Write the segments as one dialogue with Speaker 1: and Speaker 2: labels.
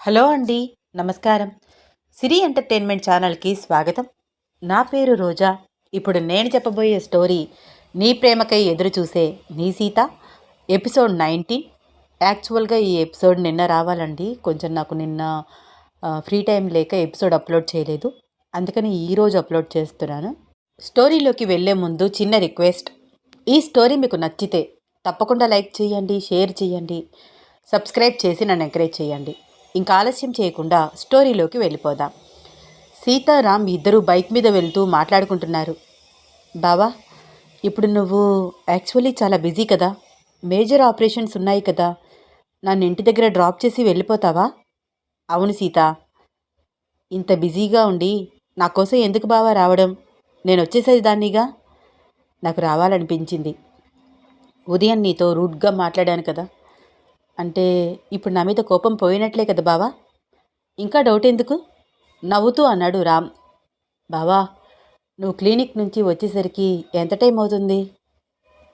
Speaker 1: Hello అండి. నమస్కారం. సిరి entertainment ఛానల్కి స్వాగతం. నా పేరు రోజా. ఇప్పుడు నేను చెప్పబోయే స్టోరీ నీ ప్రేమకై ఎదురు చూసే నీ సీత, ఎపిసోడ్ 19. యాక్చువల్గా ఈ ఎపిసోడ్ నిన్న రావాలండి. కొంచెం నాకు నిన్న ఫ్రీ టైం లేక ఎపిసోడ్ అప్లోడ్ చేయలేదు. అందుకని ఈరోజు అప్లోడ్ చేస్తున్నాను. స్టోరీలోకి వెళ్ళే ముందు చిన్న రిక్వెస్ట్. ఈ స్టోరీ మీకు నచ్చితే తప్పకుండా లైక్ చేయండి, షేర్ చేయండి, సబ్స్క్రైబ్ చేసి నన్ను ఎంకరేజ్ చేయండి. ఇంకా ఆలస్యం చేయకుండా స్టోరీలోకి వెళ్ళిపోదాం. సీతారాం ఇద్దరు బైక్ మీద వెళ్తూ మాట్లాడుకుంటున్నారు. బావా, ఇప్పుడు నువ్వు యాక్చువల్లీ చాలా బిజీ కదా, మేజర్ ఆపరేషన్స్ ఉన్నాయి కదా, నన్ను ఇంటి దగ్గర డ్రాప్ చేసి వెళ్ళిపోతావా? అవును సీత, ఇంత బిజీగా ఉండి నా కోసం ఎందుకు బావా రావడం? నేను వచ్చేసేదాన్నిగా. నాకు రావాలనిపించింది. ఉదయం నీతో రూడ్గా మాట్లాడాను కదా, అంటే ఇప్పుడు నా మీద కోపం పోయినట్లే కదా బావా? ఇంకా డౌట్ ఎందుకు? నవ్వుతూ అన్నాడు రామ్. బావా, నువ్వు క్లినిక్ నుంచి వచ్చేసరికి ఎంత టైం అవుతుంది?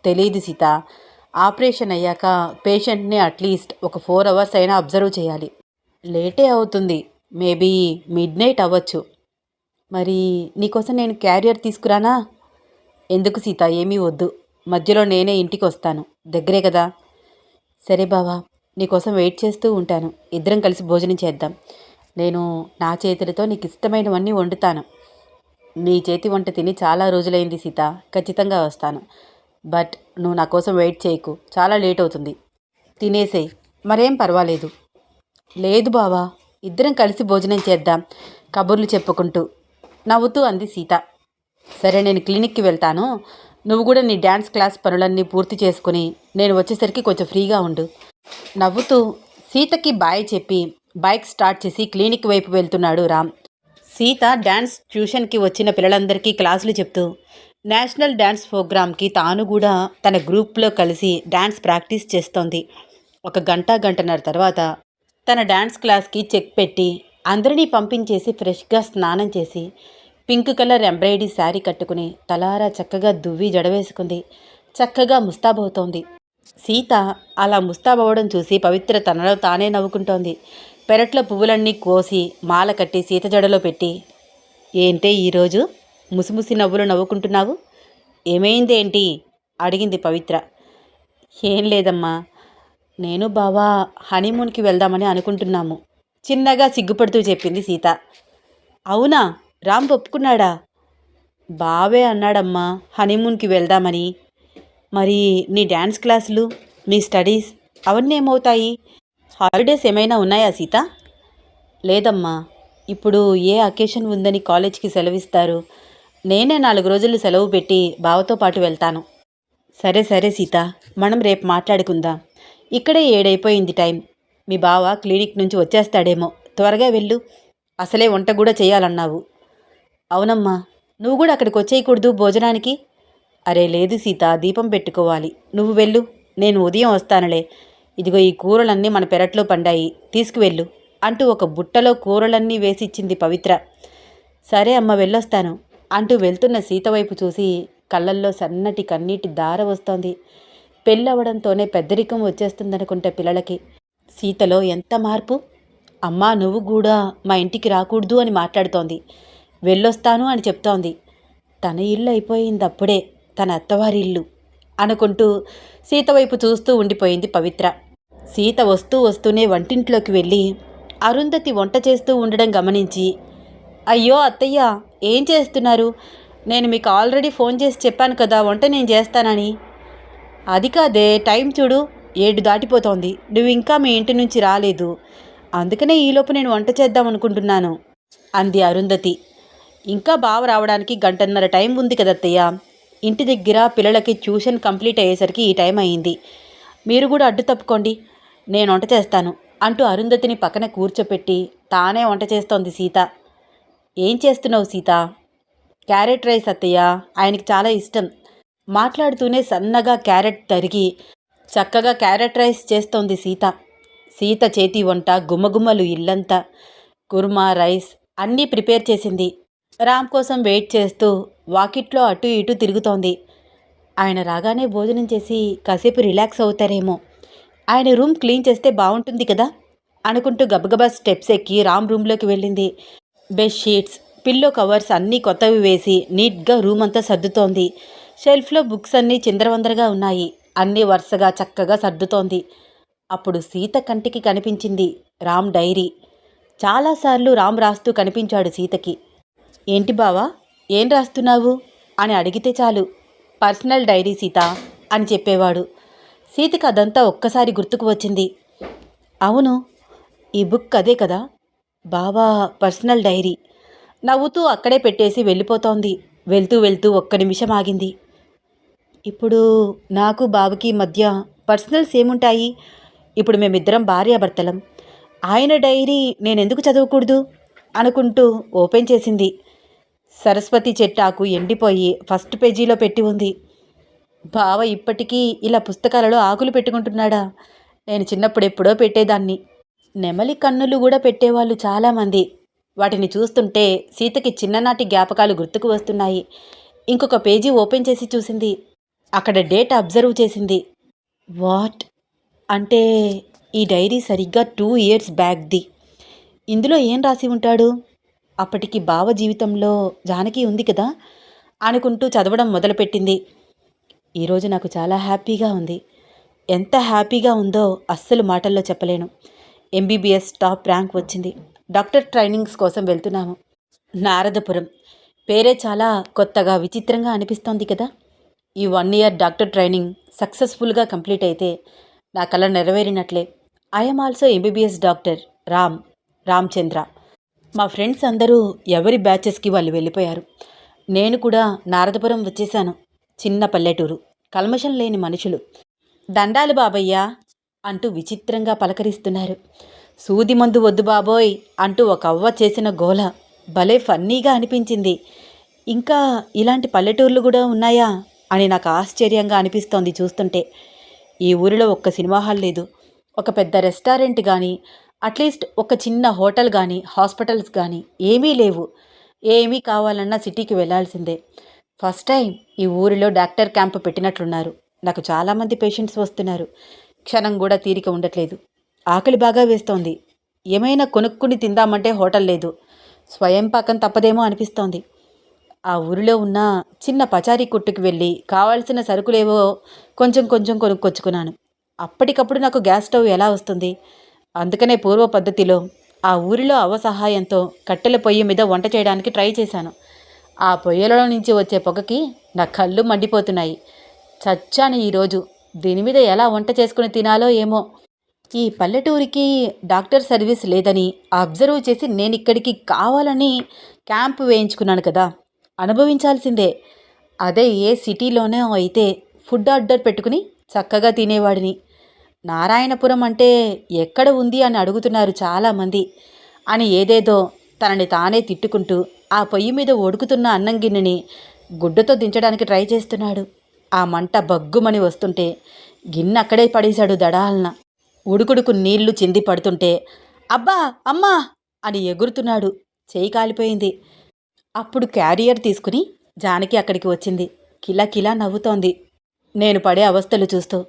Speaker 1: తెలీదు సీత. ఆపరేషన్ అయ్యాక పేషెంట్ని అట్లీస్ట్ ఒక 4 hours అయినా అబ్జర్వ్ చేయాలి. లేటే అవుతుంది, మేబీ మిడ్నైట్ అవ్వచ్చు. మరి నీకోసం నేను క్యారియర్ తీసుకురానా? ఎందుకు సీత, ఏమీ వద్దు. మధ్యలో నేనే ఇంటికి వస్తాను, దగ్గరే కదా. సరే బావా, నీకోసం వెయిట్ చేస్తూ ఉంటాను. ఇద్దరం కలిసి భోజనం చేద్దాం. నేను నా చేతులతో నీకు ఇష్టమైనవన్నీ వండుతాను. నీ చేతి వంట తిని చాలా రోజులైంది సీత. ఖచ్చితంగా వస్తాను. బట్ నువ్వు నా కోసం వెయిట్ చేయకు, చాలా లేట్ అవుతుంది. తినేసేయ్, మరేం పర్వాలేదు. లేదు బావా, ఇద్దరం కలిసి భోజనం చేద్దాం, కబుర్లు చెప్పుకుంటూ నవ్వుతూ అంది సీత. సరే, నేను క్లినిక్కి వెళ్తాను. నువ్వు కూడా నీ డ్యాన్స్ క్లాస్ పనులన్నీ పూర్తి చేసుకుని నేను వచ్చేసరికి కొంచెం ఫ్రీగా ఉండు. నవ్వుతూ సీతకి బాయ్ చెప్పి బైక్ స్టార్ట్ చేసి క్లినిక్ వైపు వెళ్తున్నాడు రామ్. సీత డ్యాన్స్ ట్యూషన్కి వచ్చిన పిల్లలందరికీ క్లాసులు చెప్తూ నేషనల్ డ్యాన్స్ ప్రోగ్రామ్కి తాను కూడా తన గ్రూప్లో కలిసి డ్యాన్స్ ప్రాక్టీస్ చేస్తోంది. ఒక గంటన్నర తర్వాత తన డ్యాన్స్ క్లాస్కి చెక్ పెట్టి అందరినీ పంపించేసి ఫ్రెష్గా స్నానం చేసి పింక్ కలర్ ఎంబ్రాయిడరీ శారీ కట్టుకుని తలారా చక్కగా దువ్వి జడవేసుకుంది. చక్కగా ముస్తాబవుతోంది. సీత అలా ముస్తాబవడం చూసి పవిత్ర తనలో తానే నవ్వుకుంటోంది. పెరట్లో పువ్వులన్నీ కోసి మాల కట్టి సీత జడలో పెట్టి, ఏంటే ఈరోజు ముసిముసి నవ్వులు నవ్వుకుంటున్నావు? ఏమైందేంటి? అడిగింది పవిత్ర. ఏం లేదమ్మా, నేను బావా హనీమూన్కి వెళ్దామని అనుకుంటున్నాము, చిన్నగా సిగ్గుపడుతూ చెప్పింది సీత. అవునా? రామ్ ఒప్పుకున్నాడా? బావే అన్నాడమ్మా హనీమూన్కి వెళ్దామని. మరి నీ డ్యాన్స్ క్లాసులు, నీ స్టడీస్ అవన్నీ ఏమవుతాయి? హాలిడేస్ ఏమైనా ఉన్నాయా సీత? లేదమ్మా, ఇప్పుడు ఏ అకేషన్ ఉందని కాలేజ్కి సెలవిస్తారు. నేనే 4 రోజులు సెలవు పెట్టి బావతో పాటు వెళ్తాను. సరే సరే సీత, మనం రేపు మాట్లాడుకుందాం. ఇక్కడే 7 అయిపోయింది టైం. మీ బావ క్లినిక్ నుంచి వచ్చేస్తాడేమో, త్వరగా వెళ్ళు. అసలే వంట కూడా చేయాలన్నావు. అవునమ్మా, నువ్వు కూడా అక్కడికి వచ్చేయకూడదు భోజనానికి? అరే లేదు సీత, దీపం పెట్టుకోవాలి. నువ్వు వెళ్ళు, నేను ఉదయం వస్తానులే. ఇదిగో ఈ కూరలన్నీ మన పెరట్లో పండాయి, తీసుకువెళ్ళు అంటూ ఒక బుట్టలో కూరలన్నీ వేసిచ్చింది పవిత్ర. సరే అమ్మ, వెళ్ళొస్తాను అంటూ వెళ్తున్న సీత వైపు చూసి కళ్ళల్లో సన్నటి కన్నీటి దార వస్తోంది. పెళ్ళవడంతోనే పెద్దరికం వచ్చేస్తుందనుకుంటే పిల్లలకి సీతలో ఎంత మార్పు! అమ్మా, నువ్వు కూడా మా ఇంటికి రాకూడదు అని మాట్లాడుతోంది. వెళ్ళొస్తాను అని చెప్తోంది. తన ఇల్లు అయిపోయింది అప్పుడే, తన అత్తవారి ఇల్లు అనుకుంటూ సీత వైపు చూస్తూ ఉండిపోయింది పవిత్ర. సీత వస్తూనే వంటింట్లోకి వెళ్ళి అరుంధతి వంట చేస్తూ ఉండడం గమనించి, అయ్యో అత్తయ్య, ఏం చేస్తున్నారు? నేను మీకు ఆల్రెడీ ఫోన్ చేసి చెప్పాను కదా వంట నేను చేస్తానని. అది కాదే, టైం చూడు, 7 దాటిపోతోంది. నువ్వు ఇంకా మీ ఇంటి నుంచి రాలేదు. అందుకనే ఈలోపు నేను వంట చేద్దాం అనుకుంటున్నాను అంది అరుంధతి. ఇంకా బావ రావడానికి 1:30 టైం ఉంది కదత్తయ్య. ఇంటి దగ్గర పిల్లలకి ట్యూషన్ కంప్లీట్ అయ్యేసరికి ఈ టైం అయింది. మీరు కూడా అడ్డు తప్పుకోండి, నేను వంట చేస్తాను అంటూ అరుంధతిని పక్కన కూర్చోపెట్టి తానే వంట చేస్తోంది సీత. ఏం చేస్తున్నావు సీత? క్యారెట్ రైస్ అత్తయ్య, ఆయనకి చాలా ఇష్టం. మాట్లాడుతూనే సన్నగా క్యారెట్ తరిగి చక్కగా క్యారెట్ రైస్ చేస్తోంది సీత. సీత చేతి వంట గుమ్మగుమ్మలు ఇల్లంతా. కుర్మా, రైస్ అన్నీ ప్రిపేర్ చేసింది. రామ్ కోసం వెయిట్ చేస్తూ వాకిట్లో అటు ఇటు తిరుగుతోంది. ఆయన రాగానే భోజనం చేసి కాసేపు రిలాక్స్ అవుతారేమో. ఆయన రూమ్ క్లీన్ చేస్తే బాగుంటుంది కదా. అనుకుంటూ గబగబా స్టెప్స్ ఎక్కి రామ్ రూమ్లోకి వెళ్ళింది. బెడ్షీట్స్, పిల్లో కవర్స్ అన్నీ కొత్తవి వేసి నీట్గా రూమ్ అంతా సర్దుతోంది. షెల్ఫ్లో బుక్స్ అన్నీ చిందరవందరగా ఉన్నాయి. అన్నీ వరుసగా చక్కగా సర్దుతోంది. అప్పుడు సీత కంటికి కనిపించింది రామ్ డైరీ. చాలాసార్లు రామ్ రాస్తూ కనిపించాడు సీతకి. ఏంటి బావా, ఏం రాస్తున్నావు అని అడిగితే చాలు, పర్సనల్ డైరీ సీత అని చెప్పేవాడు. సీతకి అదంతా ఒక్కసారి గుర్తుకు వచ్చింది. అవును, ఈ బుక్ అదే కదా, బావా పర్సనల్ డైరీ. నవ్వుతూ అక్కడే పెట్టేసి వెళ్ళిపోతోంది. వెళ్తూ వెళ్తూ ఒక్క నిమిషం ఆగింది. ఇప్పుడు నాకు బావకి మధ్య పర్సనల్స్ ఏముంటాయి? ఇప్పుడు మేమిద్దరం భార్యాభర్తలం. ఆయన డైరీ నేనెందుకు చదవకూడదు అనుకుంటూ ఓపెన్ చేసింది. సరస్వతి చెట్టాకు ఎండిపోయి ఫస్ట్ పేజీలో పెట్టి ఉంది. బావ ఇప్పటికీ ఇలా పుస్తకాలలో ఆకులు పెట్టుకుంటున్నాడా? నేను చిన్నప్పుడెప్పుడో పెట్టేదాన్ని. నెమలి కన్నులు కూడా పెట్టేవాళ్ళు చాలామంది. వాటిని చూస్తుంటే సీతకి చిన్ననాటి జ్ఞాపకాలు గుర్తుకు వస్తున్నాయి. ఇంకొక పేజీ ఓపెన్ చేసి చూసింది. అక్కడ డేట్ అబ్జర్వ్ చేసింది. వాట్ అంటే ఈ డైరీ సరిగ్గా 2 years బ్యాక్ది. ఇందులో ఏం రాసి ఉంటాడు? అప్పటికి బావ జీవితంలో జానకి ఉంది కదా అనుకుంటూ చదవడం మొదలుపెట్టింది. ఈరోజు నాకు చాలా హ్యాపీగా ఉంది. ఎంత హ్యాపీగా ఉందో అస్సలు మాటల్లో చెప్పలేను. ఎంబీబీఎస్ టాప్ ర్యాంక్ వచ్చింది. డాక్టర్ ట్రైనింగ్స్ కోసం వెళ్తున్నాము. నారదపురం పేరే చాలా కొత్తగా విచిత్రంగా అనిపిస్తోంది కదా. ఈ 1 year డాక్టర్ ట్రైనింగ్ సక్సెస్ఫుల్గా కంప్లీట్ అయితే నా కల నెరవేరినట్లే. I'm also MBBS doctor Ramachandra. మా ఫ్రెండ్స్ అందరూ ఎవరి బ్యాచెస్కి వాళ్ళు వెళ్ళిపోయారు. నేను కూడా నారదపురం వచ్చేశాను. చిన్న పల్లెటూరు, కల్మషం లేని మనుషులు. దండాలు బాబయ్యా అంటూ విచిత్రంగా పలకరిస్తున్నారు. సూది మందు వద్దు బాబోయ్ అంటూ ఒక అవ్వ చేసిన గోల భలే ఫన్నీగా అనిపించింది. ఇంకా ఇలాంటి పల్లెటూర్లు కూడా ఉన్నాయా అని నాకు ఆశ్చర్యంగా అనిపిస్తోంది చూస్తుంటే. ఈ ఊరిలో ఒక్క సినిమా హాల్ లేదు, ఒక పెద్ద రెస్టారెంట్ కానీ, అట్లీస్ట్ ఒక చిన్న హోటల్ కానీ, హాస్పిటల్స్ కానీ ఏమీ లేవు. ఏమీ కావాలన్నా సిటీకి వెళ్ళాల్సిందే. ఫస్ట్ టైం ఈ ఊరిలో డాక్టర్ క్యాంప్ పెట్టినట్లున్నారు. నాకు చాలామంది పేషెంట్స్ వస్తున్నారు. క్షణం కూడా తీరిక ఉండట్లేదు. ఆకలి బాగా వేస్తోంది. ఏమైనా కొనుక్కుని తిందామంటే హోటల్ లేదు. స్వయం పాకం తప్పదేమో అనిపిస్తోంది. ఆ ఊరిలో ఉన్న చిన్న పచారీ కొట్టుకు వెళ్ళి కావాల్సిన సరుకులేవో కొంచెం కొంచెం కొనుక్కొచ్చుకున్నాను. అప్పటికప్పుడు నాకు గ్యాస్ స్టవ్ ఎలా వస్తుంది? అందుకనే పూర్వ పద్ధతిలో ఆ ఊరిలో అవ్వ సహాయంతో కట్టెల పొయ్యి మీద వంట చేయడానికి ట్రై చేశాను. ఆ పొయ్యిలలో నుంచి వచ్చే పొగకి నా కళ్ళు మండిపోతున్నాయి. చచ్చాను ఈరోజు. దీని మీద ఎలా వంట చేసుకుని తినాలో ఏమో. ఈ పల్లెటూరికి డాక్టర్ సర్వీస్ లేదని అబ్జర్వ్ చేసి నేను ఇక్కడికి కావాలని క్యాంప్ వేయించుకున్నాను కదా, అనుభవించాల్సిందే. అదే ఏ సిటీలోనే అయితే ఫుడ్ ఆర్డర్ పెట్టుకుని చక్కగా తినేవాడిని. నారాయణపురం అంటే ఎక్కడ ఉంది అని అడుగుతున్నారు చాలామంది అని ఏదేదో తనని తానే తిట్టుకుంటూ ఆ పొయ్యి మీద ఉడుకుతున్న అన్నం గిన్నెని గుడ్డతో దించడానికి ట్రై చేస్తున్నాడు. ఆ మంట బగ్గుమని వస్తుంటే గిన్నె అక్కడే పడేశాడు దడాలన. ఉడుకుడుకు నీళ్లు చింది పడుతుంటే అబ్బా అమ్మా అని ఎగురుతున్నాడు. చేయి కాలిపోయింది. అప్పుడు క్యారియర్ తీసుకుని జానకి అక్కడికి వచ్చింది. కిలా నవ్వుతోంది నేను పడే అవస్థలు చూస్తూ.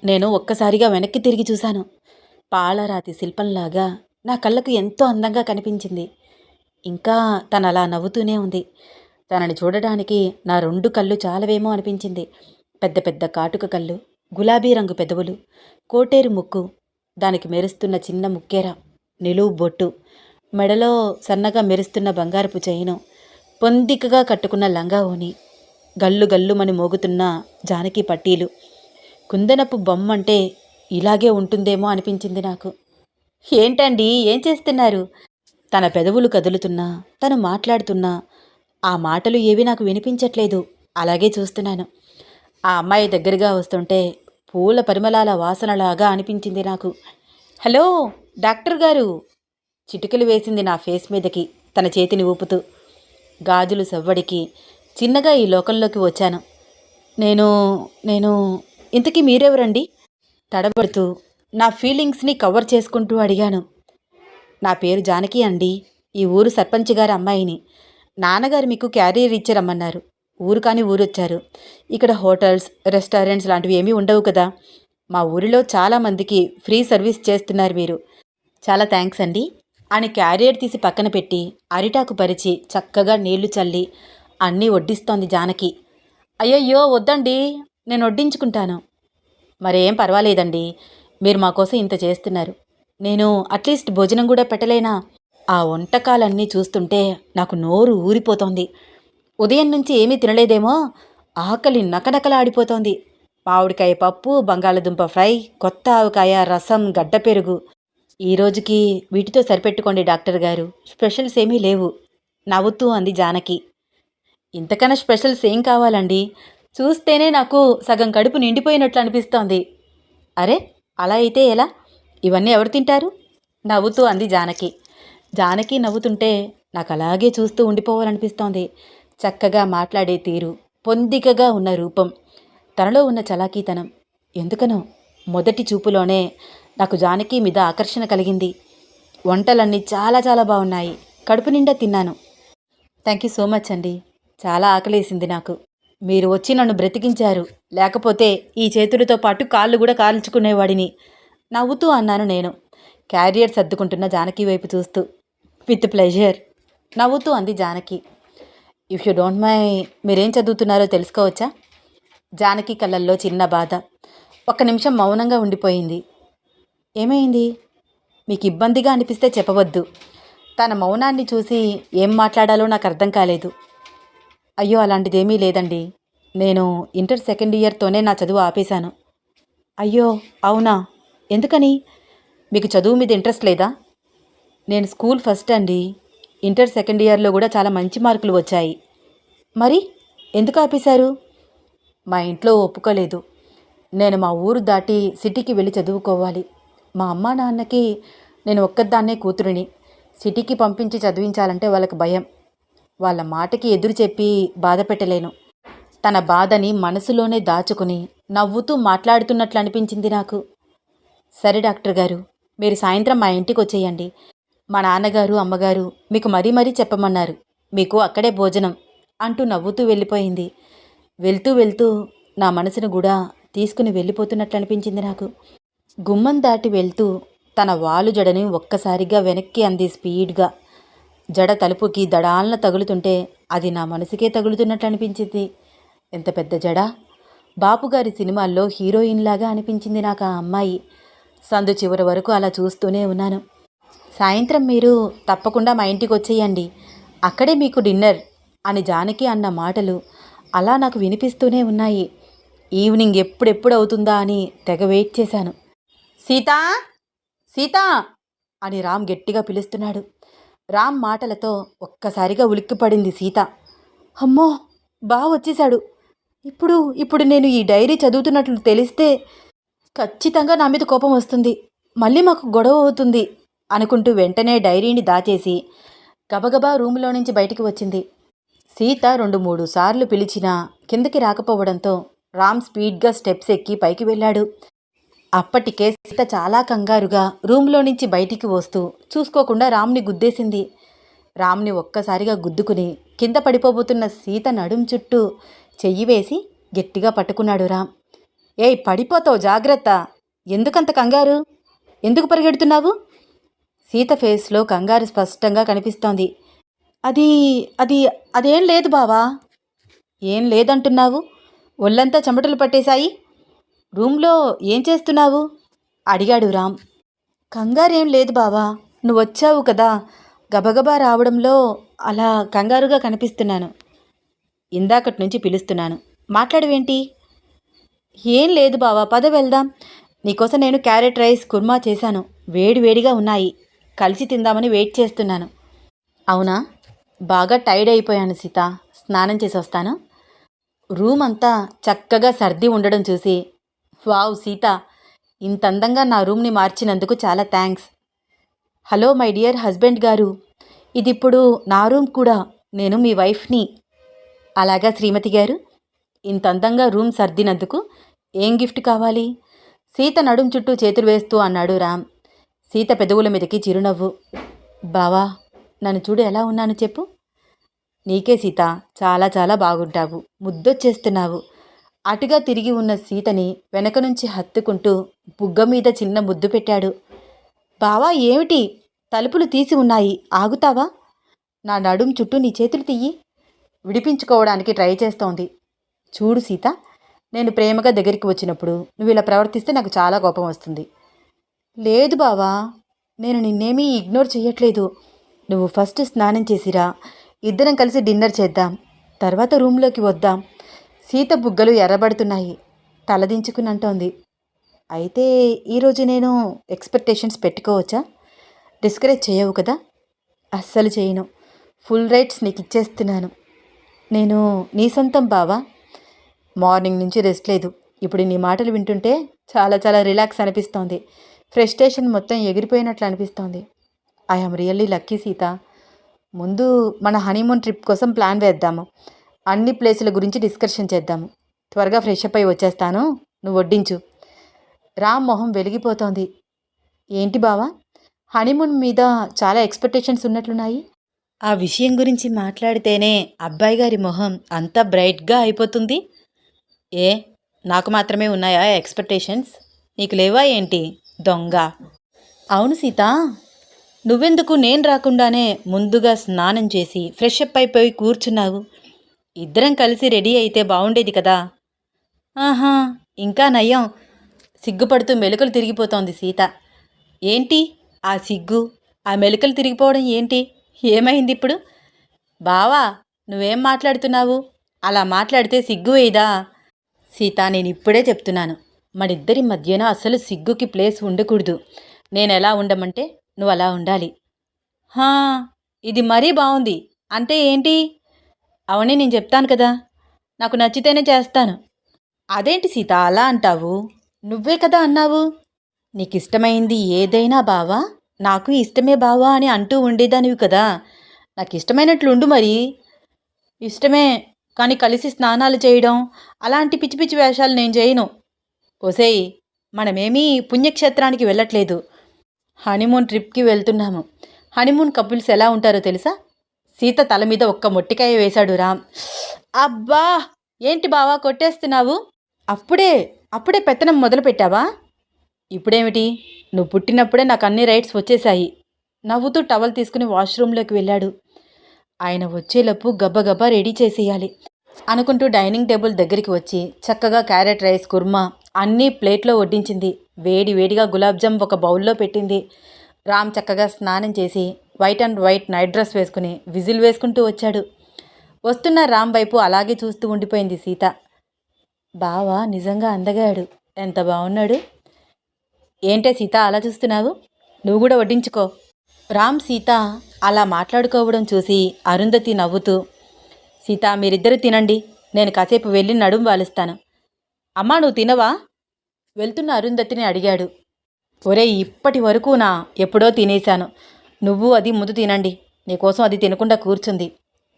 Speaker 1: నేను ఒక్కసారిగా వెనక్కి తిరిగి చూశాను. పాలరాతి శిల్పంలాగా నా కళ్ళకు ఎంతో అందంగా కనిపించింది. ఇంకా తను అలా నవ్వుతూనే ఉంది. తనని చూడడానికి నా 2 కళ్ళు చాలవేమో అనిపించింది. పెద్ద పెద్ద కాటుక కళ్ళు, గులాబీ రంగు పెదవులు, కోటేరు ముక్కు, దానికి మెరుస్తున్న చిన్న ముక్కేర, నిలువు బొట్టు, మెడలో సన్నగా మెరుస్తున్న బంగారపు చైను, పొందికగా కట్టుకున్న లంగా ఓని, గల్లు గల్లుమని మోగుతున్న జానకి పట్టీలు. కుందనపు బొమ్మంటే ఇలాగే ఉంటుందేమో అనిపించింది నాకు. ఏంటండి, ఏం చేస్తున్నారు? తన పెదవులు కదులుతున్నా, తను మాట్లాడుతున్నా ఆ మాటలు ఏవి నాకు వినిపించట్లేదు. అలాగే చూస్తున్నాను. ఆ అమ్మాయి దగ్గరగా వస్తుంటే పూల పరిమళాల వాసనలాగా అనిపించింది నాకు. హలో డాక్టర్ గారు, చిటికలు వేసింది నా ఫేస్ మీదకి తన చేతిని ఊపుతూ. గాజులు సవ్వడికి చిన్నగా ఈ లోకంలోకి వచ్చాను. నేను ఇంతకీ మీరెవరండి? తడబడుతూ నా ఫీలింగ్స్ని కవర్ చేసుకుంటూ అడిగాను. నా పేరు జానకి అండి. ఈ ఊరు సర్పంచ్ గారి అమ్మాయిని. నాన్నగారు మీకు క్యారియర్ ఇచ్చారమ్మన్నారు. ఊరు కాని ఊరొచ్చారు. ఇక్కడ హోటల్స్, రెస్టారెంట్స్ లాంటివి ఏమీ ఉండవు కదా. మా ఊరిలో చాలామందికి ఫ్రీ సర్వీస్ చేస్తున్నారు మీరు. చాలా థ్యాంక్స్ అండి అని క్యారియర్ తీసి పక్కన పెట్టి అరిటాకు పరిచి చక్కగా నీళ్లు చల్లి అన్నీ వడ్డిస్తోంది జానకి. అయ్యయ్యో వద్దండి, నేను వడ్డించుకుంటాను. మరేం పర్వాలేదండి, మీరు మా కోసం ఇంత చేస్తున్నారు, నేను అట్లీస్ట్ భోజనం కూడా పెట్టలేనా? ఆ వంటకాలన్నీ చూస్తుంటే నాకు నోరు ఊరిపోతోంది. ఉదయం నుంచి ఏమీ తినలేదేమో, ఆకలి నకనకలాడిపోతోంది. మామిడికాయ పప్పు, బంగాళదుంప ఫ్రై, కొత్త ఆవకాయ, రసం, గడ్డ పెరుగు. ఈ రోజుకి వీటితో సరిపెట్టుకోండి డాక్టర్ గారు, స్పెషల్స్ ఏమీ లేవు నవ్వుతూ అంది జానకి. ఇంతకన్నా స్పెషల్స్ ఏం కావాలండి? చూస్తేనే నాకు సగం కడుపు నిండిపోయినట్లు అనిపిస్తోంది. అరే అలా అయితే ఎలా? ఇవన్నీ ఎవరు తింటారు? నవ్వుతూ అంది జానకి. జానకి నవ్వుతుంటే నాకు అలాగే చూస్తూ ఉండిపోవాలనిపిస్తోంది. చక్కగా మాట్లాడే తీరు, పొందికగా ఉన్న రూపం, తనలో ఉన్న చలాకీతనం, ఎందుకనో మొదటి చూపులోనే నాకు జానకి మీద ఆకర్షణ కలిగింది. వంటలన్నీ చాలా చాలా బాగున్నాయి, కడుపు నిండా తిన్నాను. థ్యాంక్ యూ సో మచ్ అండి, చాలా ఆకలేసింది నాకు. మీరు వచ్చి నన్ను బ్రతికించారు, లేకపోతే ఈ చేతులతో పాటు కాళ్ళు కూడా కాల్చుకునేవాడిని. నవ్వుతూ అన్నాను నేను, క్యారియర్ సర్దుకుంటున్న జానకి వైపు చూస్తూ. విత్ ప్లెజర్, నవ్వుతూ అంది జానకి. ఇఫ్ యూ డోంట్ మీరేం చదువుతున్నారో తెలుసుకోవచ్చా? జానకి కళ్ళల్లో చిన్న బాధ. ఒక్క నిమిషం మౌనంగా ఉండిపోయింది. ఏమైంది? మీకు ఇబ్బందిగా అనిపిస్తే చెప్పవద్దు. తన మౌనాన్ని చూసి ఏం మాట్లాడాలో నాకు అర్థం కాలేదు. అయ్యో అలాంటిదేమీ లేదండి, నేను ఇంటర్ సెకండ్ ఇయర్తోనే నా చదువు ఆపేశాను. అయ్యో అవునా? ఎందుకని? మీకు చదువు మీద ఇంట్రెస్ట్ లేదా? నేను స్కూల్ ఫస్ట్ అండి, ఇంటర్ సెకండ్ ఇయర్లో కూడా చాలా మంచి మార్కులు వచ్చాయి. మరి ఎందుకు ఆపేశారు? మా ఇంట్లో ఒప్పుకోలేదు. నేను మా ఊరు దాటి సిటీకి వెళ్ళి చదువుకోవాలి. మా అమ్మా నాన్నకి నేను ఒక్కదాన్నే కూతురిని, సిటీకి పంపించి చదివించాలంటే వాళ్ళకి భయం. వాళ్ళ మాటకి ఎదురు చెప్పి బాధ పెట్టలేను. తన బాధని మనసులోనే దాచుకుని నవ్వుతూ మాట్లాడుతున్నట్లు అనిపించింది నాకు. సరే డాక్టర్ గారు, మీరు సాయంత్రం మా ఇంటికి వచ్చేయండి. మా నాన్నగారు అమ్మగారు మీకు మరీ మరీ చెప్పమన్నారు, మీకు అక్కడే భోజనం అంటూ నవ్వుతూ వెళ్ళిపోయింది. వెళ్తూ వెళ్తూ నా మనసును కూడా తీసుకుని వెళ్ళిపోతున్నట్లు అనిపించింది నాకు. గుమ్మం దాటి వెళ్తూ తన వాలు జడని ఒక్కసారిగా వెనక్కి అంది స్పీడ్గా. జడ తలుపుకి దడాలన తగులుతుంటే అది నా మనసుకే తగులుతున్నట్లు అనిపించింది. ఎంత పెద్ద జడ! బాపుగారి సినిమాల్లో హీరోయిన్లాగా అనిపించింది నాకు ఆ అమ్మాయి. సందు చివరి వరకు అలా చూస్తూనే ఉన్నాను. సాయంత్రం మీరు తప్పకుండా మా ఇంటికి వచ్చేయండి, అక్కడే మీకు డిన్నర్ అని జానకి అన్న మాటలు అలా నాకు వినిపిస్తూనే ఉన్నాయి. ఈవినింగ్ ఎప్పుడెప్పుడు అవుతుందా అని తెగ వెయిట్ చేశాను. సీతా, సీతా అని రామ్ గట్టిగా పిలుస్తున్నాడు. రామ్ మాటలతో ఒక్కసారిగా ఉలిక్కిపడింది సీత. అమ్మో, బావ వచ్చేశాడు. ఇప్పుడు నేను ఈ డైరీ చదువుతున్నట్లు తెలిస్తే ఖచ్చితంగా నా మీద కోపం వస్తుంది, మళ్ళీ మాకు గొడవ అవుతుంది అనుకుంటూ వెంటనే డైరీని దాచేసి గబగబా రూములో నుంచి బయటికి వచ్చింది. సీత 2-3 సార్లు పిలిచినా కిందకి రాకపోవడంతో రామ్ స్పీడ్గా స్టెప్స్ ఎక్కి పైకి వెళ్ళాడు. అప్పటికే సీత చాలా కంగారుగా రూమ్లో నుంచి బయటికి వస్తూ చూసుకోకుండా రామ్ని గుద్దేసింది. రామ్ని ఒక్కసారిగా గుద్దుకుని కింద పడిపోబోతున్న సీత నడుం చుట్టూ చెయ్యి వేసి గట్టిగా పట్టుకున్నాడు రామ్. ఏయ్ పడిపోతావు, జాగ్రత్త! ఎందుకంత కంగారు? ఎందుకు పరిగెడుతున్నావు? సీత ఫేస్లో కంగారు స్పష్టంగా కనిపిస్తోంది. అది అది అదేం లేదు బావా. ఏం లేదంటున్నావు? ఒళ్ళంతా చెమటలు పట్టేశాయి. రూమ్లో ఏం చేస్తున్నావు అడిగాడు రామ్. కంగారేం లేదు బావా, నువ్వు వచ్చావు కదా, గబగబా రావడంలో అలా కంగారుగా కనిపిస్తున్నాను. ఇందాకటి నుంచి పిలుస్తున్నాను, మాట్లాడవేంటి? ఏం లేదు బావా, పద వెళ్దాం. నీకోసం నేను క్యారెట్ రైస్ కుర్మా చేశాను, వేడి వేడిగా ఉన్నాయి, కలిసి తిందామని వెయిట్ చేస్తున్నాను. అవునా? బాగా టైర్డ్ అయిపోయాను సీత, స్నానం చేసి వస్తాను. రూమ్ అంతా చక్కగా సర్ది ఉండడం చూసి, వావ్ సీత, ఇంత అందంగా నా రూమ్ని మార్చినందుకు చాలా thanks. Hello my dear husband గారు, ఇదిప్పుడు నా రూమ్ కూడా, నేను మీ వైఫ్ని. అలాగా శ్రీమతి గారు, ఇంత అందంగా రూమ్ సర్దినందుకు ఏం గిఫ్ట్ కావాలి? సీత నడుం చుట్టూ చేతులు వేస్తూ అన్నాడు రామ్. సీత పెదవుల మీదకి చిరునవ్వు. బావా, నన్ను చూడు ఎలా ఉన్నాను చెప్పు. నీకే సీత, చాలా చాలా బాగుంటావు, ముద్దొచ్చేస్తున్నావు. అటుగా తిరిగి ఉన్న సీతని వెనక నుంచి హత్తుకుంటూ బుగ్గ మీద చిన్న ముద్దు పెట్టాడు. బావా ఏమిటి? తలుపులు తీసి ఉన్నాయి, ఆగుతావా? నా నడుం చుట్టూ నీ చేతులు తీయి. విడిపించుకోవడానికి ట్రై చేస్తోంది. చూడు సీత, నేను ప్రేమగా దగ్గరికి వచ్చినప్పుడు నువ్వు ఇలా ప్రవర్తిస్తే నాకు చాలా కోపం వస్తుంది. లేదు బావా, నేను నిన్నేమీ ఇగ్నోర్ చెయ్యట్లేదు. నువ్వు ఫస్ట్ స్నానం చేసిరా, ఇద్దరం కలిసి డిన్నర్ చేద్దాం, తర్వాత రూమ్లోకి వద్దాం. సీత బుగ్గలు ఎర్రబడుతున్నాయి, తలదించుకుని అంటోంది. అయితే ఈరోజు నేను ఎక్స్పెక్టేషన్స్ పెట్టుకోవచ్చా? డిస్కరేజ్ చేయవు కదా? అస్సలు చేయను. ఫుల్ రైట్స్ నీకు ఇచ్చేస్తున్నాను. నేను నీ సొంతం బావా. మార్నింగ్ నుంచి రెస్ట్ లేదు. ఇప్పుడు నీ మాటలు వింటుంటే చాలా చాలా రిలాక్స్ అనిపిస్తోంది. ఫ్రస్ట్రేషన్ మొత్తం ఎగిరిపోయినట్లు అనిపిస్తోంది. I'm really lucky Sita. ముందు మన హనీమూన్ ట్రిప్ కోసం ప్లాన్ వేద్దాము. అన్ని ప్లేసుల గురించి డిస్కషన్ చేద్దాము. త్వరగా ఫ్రెష్ అప్ అయి వచ్చేస్తాను, నువ్వు వడ్డించు. రామ్ మొహం వెలిగిపోతోంది. ఏంటి బావా, హనీమూన్ మీద చాలా ఎక్స్పెక్టేషన్స్ ఉన్నట్లున్నాయి. ఆ విషయం గురించి మాట్లాడితేనే అబ్బాయి గారి మొహం అంతా బ్రైట్గా అయిపోతుంది. ఏ, నాకు మాత్రమే ఉన్నాయా ఎక్స్పెక్టేషన్స్? నీకు లేవా ఏంటి దొంగ? అవును సీత, నువ్వెందుకు నేను రాకుండానే ముందుగా స్నానం చేసి ఫ్రెష్ అప్ అయిపోయి కూర్చున్నావు? ఇద్దరం కలిసి రెడీ అయితే బాగుండేది కదా. ఆహా, ఇంకా నయం. సిగ్గుపడుతూ మెలికలు తిరిగిపోతోంది సీత. ఏంటి ఆ సిగ్గు, ఆ మెలికలు తిరిగిపోవడం ఏంటి? ఏమైంది ఇప్పుడు? బావా, నువ్వేం మాట్లాడుతున్నావు? అలా మాట్లాడితే సిగ్గు వేయదా? సీత, నేను ఇప్పుడే చెప్తున్నాను, మనిద్దరి మధ్యన అసలు సిగ్గుకి ప్లేస్ ఉండకూడదు. నేను ఎలా ఉండమంటే నువ్వు అలా ఉండాలి. హా, ఇది మరీ బాగుంది. అంటే ఏంటి? అవన్నీ నేను చెప్తాను కదా, నాకు నచ్చితేనే చేస్తాను. అదేంటి సీత అలా అంటావు? నువ్వే కదా అన్నావు, నీకిష్టమైంది ఏదైనా బావా, నాకు ఇష్టమే బావా అని అంటూ ఉండేదానివి కదా. నాకు ఇష్టమైనట్లుండు మరి. ఇష్టమే, కానీ కలిసి స్నానాలు చేయడం అలాంటి పిచ్చి పిచ్చి వేషాలు నేను చేయను. ఒసేయ్, మనమేమీ పుణ్యక్షేత్రానికి వెళ్ళట్లేదు, హనీమూన్ ట్రిప్కి వెళ్తున్నాము. హనీమూన్ కపుల్స్ ఎలా ఉంటారో తెలుసా? సీత తల మీద ఒక్క మొట్టికాయ వేశాడు రామ్. అబ్బా, ఏంటి బావా కొట్టేస్తున్నావు? అప్పుడే అప్పుడే పెత్తనం మొదలుపెట్టావా? ఇప్పుడేమిటి, నువ్వు పుట్టినప్పుడే నాకు అన్ని రైట్స్ వచ్చేశాయి. నవ్వుతూ టవల్ తీసుకుని వాష్రూమ్లోకి వెళ్ళాడు. ఆయన వచ్చేలోపు గబ్బగబ్బా రెడీ చేసేయాలి అనుకుంటూ డైనింగ్ టేబుల్ దగ్గరికి వచ్చి చక్కగా క్యారెట్ రైస్, కుర్మా అన్నీ ప్లేట్లో వడ్డించింది. వేడి వేడిగా గులాబ్ జామ్ ఒక బౌల్లో పెట్టింది. రామ్ చక్కగా స్నానం చేసి white and white knight dress వేసుకుని విజిల్ వేసుకుంటూ వచ్చాడు. వస్తున్న రామ్ వైపు అలాగే చూస్తూ ఉండిపోయింది సీత. బావా నిజంగా అందగాడు, ఎంత బాగున్నాడు. ఏంటే సీత అలా చూస్తున్నావు? నువ్వు కూడా వడ్డించుకో. రామ్ సీత అలా మాట్లాడుకోవడం చూసి అరుంధతి నవ్వుతూ, సీత మీరిద్దరూ తినండి, నేను కాసేపు వెళ్ళి నడుం వాలుస్తాను. అమ్మా నువ్వు తినవా? వెళ్తున్న అరుంధతిని అడిగాడు. ఒరే, ఇప్పటి వరకునా ఎప్పుడో తినేశాను, నువ్వు అది ముందు తినండి, నీకోసం అది తినకుండా కూర్చుంది.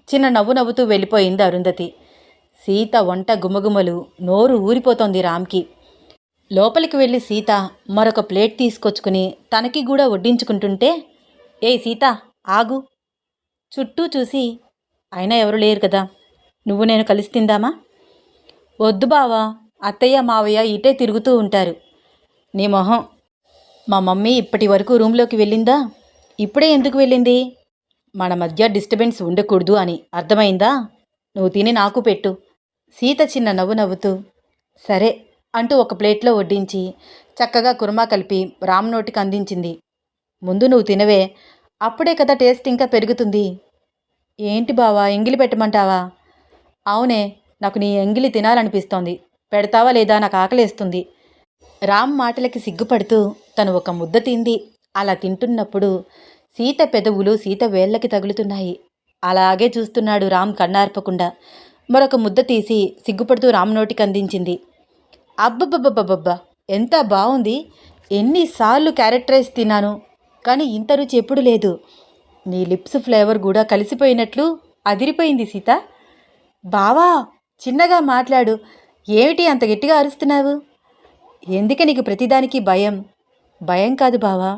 Speaker 1: చిన్న నవ్వు నవ్వుతూ వెళ్ళిపోయింది అరుంధతి. సీత వంట గుమగుమలు, నోరు ఊరిపోతోంది రామ్కి. లోపలికి వెళ్ళి సీత మరొక ప్లేట్ తీసుకొచ్చుకుని తనకి కూడా వడ్డించుకుంటుంటే, ఏయ్ సీత ఆగు. చుట్టూ చూసి, అయినా ఎవరు లేరు కదా, నువ్వు నేను కలిసి తిందామా? వద్దు బావా, అత్తయ్య మావయ్య ఇటే తిరుగుతూ ఉంటారు. నీ మొహం, మా మమ్మీ ఇప్పటి వరకు రూమ్లోకి వెళ్ళిందా? ఇప్పుడే ఎందుకు వెళ్ళింది? మన మధ్య డిస్టర్బెన్స్ ఉండకూడదు అని, అర్థమైందా? నువ్వు తిని నాకు పెట్టు. సీత చిన్న నవ్వు నవ్వుతూ సరే అంటూ ఒక ప్లేట్లో వడ్డించి చక్కగా కుర్మా కలిపి రామ్ నోటికి అందించింది. ముందు నువ్వు తినవే, అప్పుడే కదా టేస్ట్ ఇంకా పెరుగుతుంది. ఏంటి బావా, ఎంగిలి పెట్టమంటావా? అవునే, నాకు నీ ఎంగిలి తినాలనిపిస్తోంది, పెడతావా లేదా? నాకు ఆకలేస్తుంది. రామ్ మాటలకి సిగ్గుపడుతూ తను ఒక ముద్ద తింది. అలా తింటున్నప్పుడు సీత పెదవులు సీత వేళ్ళకి తగులుతున్నాయి. అలాగే చూస్తున్నాడు రామ్ కన్నార్పకుండా. మరొక ముద్ద తీసి సిగ్గుపడుతూ రామ్ నోటికి అందించింది. అబ్బబ్బబ్బబ్బబ్బా, ఎంత బాగుంది. ఎన్నిసార్లు క్యారెట్ రైస్ తిన్నాను, కానీ ఇంత రుచి ఎప్పుడు లేదు. నీ లిప్స్ ఫ్లేవర్ కూడా కలిసిపోయినట్లు అదిరిపోయింది సీత. బావా, చిన్నగా మాట్లాడు, ఏమిటి అంత గట్టిగా అరుస్తున్నావు? ఎందుకే నీకు ప్రతిదానికి భయం? భయం కాదు బావా,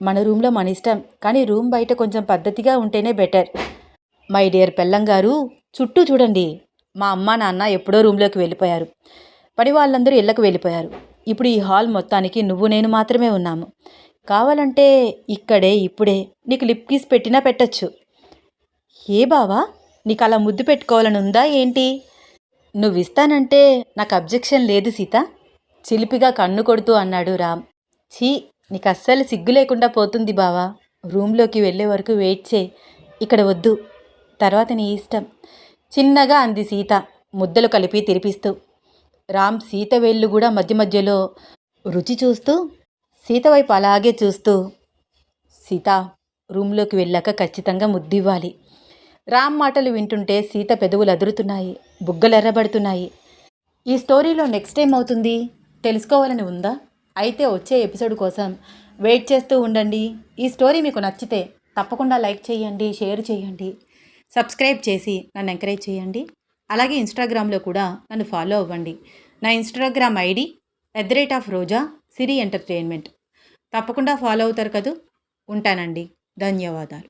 Speaker 1: మన రూమ్లో మన ఇష్టం, కానీ రూమ్ బయట కొంచెం పద్ధతిగా ఉంటేనే బెటర్. మై డియర్ పెళ్ళంగారు, చుట్టూ చూడండి. మా అమ్మ నాన్న ఎప్పుడో రూమ్లోకి వెళ్ళిపోయారు, పని వాళ్ళందరూ ఇళ్ళకు వెళ్ళిపోయారు. ఇప్పుడు ఈ హాల్ మొత్తానికి నువ్వు నేను మాత్రమే ఉన్నాము. కావాలంటే ఇక్కడే ఇప్పుడే నీకు లిప్ కిస్ పెట్టినా పెట్టచ్చు. ఏ బావా, నీకు అలా ముద్దు పెట్టుకోవాలని ఉందా ఏంటి? నువ్విస్తానంటే నాకు అబ్జెక్షన్ లేదు సీత, చిలిపిగా కన్ను కొడుతూ అన్నాడు రామ్. ఛీ, నీకు అస్సలు సిగ్గు లేకుండా పోతుంది బావా. రూమ్లోకి వెళ్ళే వరకు వెయిట్ చేయి, ఇక్కడ వద్దు, తర్వాత నీ ఇష్టం చిన్నగా అంది సీత ముద్దలు కలిపి తినిపిస్తూ. రామ్ సీత వేళ్ళు కూడా మధ్య మధ్యలో రుచి చూస్తూ సీత వైపు అలాగే చూస్తూ, సీత, రూమ్లోకి వెళ్ళాక ఖచ్చితంగా ముద్దివ్వాలి. రామ్ మాటలు వింటుంటే సీత పెదవులు అదురుతున్నాయి, బుగ్గలెర్రబడుతున్నాయి. ఈ స్టోరీలో నెక్స్ట్ ఏమవుతుంది తెలుసుకోవాలని ఉందా? అయితే వచ్చే ఎపిసోడ్ కోసం వెయిట్ చేస్తూ ఉండండి. ఈ స్టోరీ మీకు నచ్చితే తప్పకుండా లైక్ చేయండి, షేర్ చేయండి, సబ్స్క్రైబ్ చేసి నన్ను ఎంకరేజ్ చేయండి. అలాగే ఇన్స్టాగ్రామ్లో కూడా నన్ను ఫాలో అవ్వండి. నా ఇన్స్టాగ్రామ్ ఐడి @రోజా సిరి ఎంటర్టైన్మెంట్. తప్పకుండా ఫాలో అవుతారు కదూ. ఉంటానండి. ధన్యవాదాలు.